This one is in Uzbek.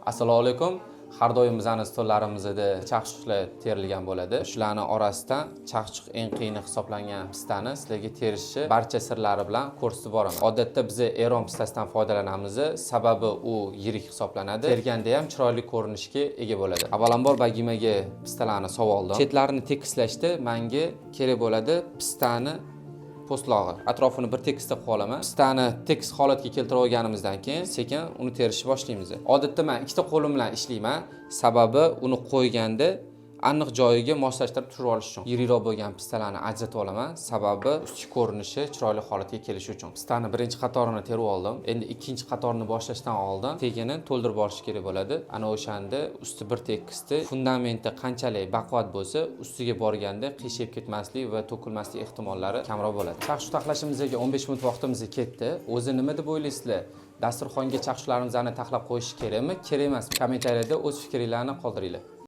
Assalomu alaykum. Har doim bizning stollarimizda chaqchuqlar terilgan bo'ladi. Shularning orasidan chaqchuq eng qiyini hisoblangan pistani sizlarga terishni barcha sirlari bilan ko'rsatib boraman. Odatda biz Eron pistasidan foydalanamiz, sababi u yirik hisoblanadi. Terganda ham chiroyli ko'rinishga ega bo'ladi. Avvalambor bagimaga pistalarni sovoldim. Chetlarini tekislashda menga kerak bo'ladi pistani postlog'i. Atrofini bir tekisda qilib olaman. Pistani tekis holatga keltirib olganimizdan keyin sekin uni terishni boshlaymiz. Odatda men ikkita qo'lim bilan ishlayman, sababi uni qo'yganda aniq joyiga moslashtirib turib olish uchun. Yirikroq bo'lgan pistalarni ajratib olaman, sababi ustki ko'rinishi chiroyli holatga kelishi uchun. Pistani birinchi qatorini terib oldim. Endi ikkinchi qatorini boshlashdan oldin tegini to'ldirib olish kerak bo'ladi. Ana o'shanda usti bir tekisda fundamenti qanchalik baquvvat bo'lsa, ustiga borganda qiyshayib ketmaslik va to'kilmaslik ehtimollari kamroq bo'ladi. Chaqchuq taxlashimizga 15 minut vaqtimiz ketdi. O'zi nima deb o'ylaysizlar? Dasturxonga chaqchuqlarimizni taxlab qo'yish kerakmi, kerak emasmi? Kommentariyada o'z fikringizni qoldiringlar.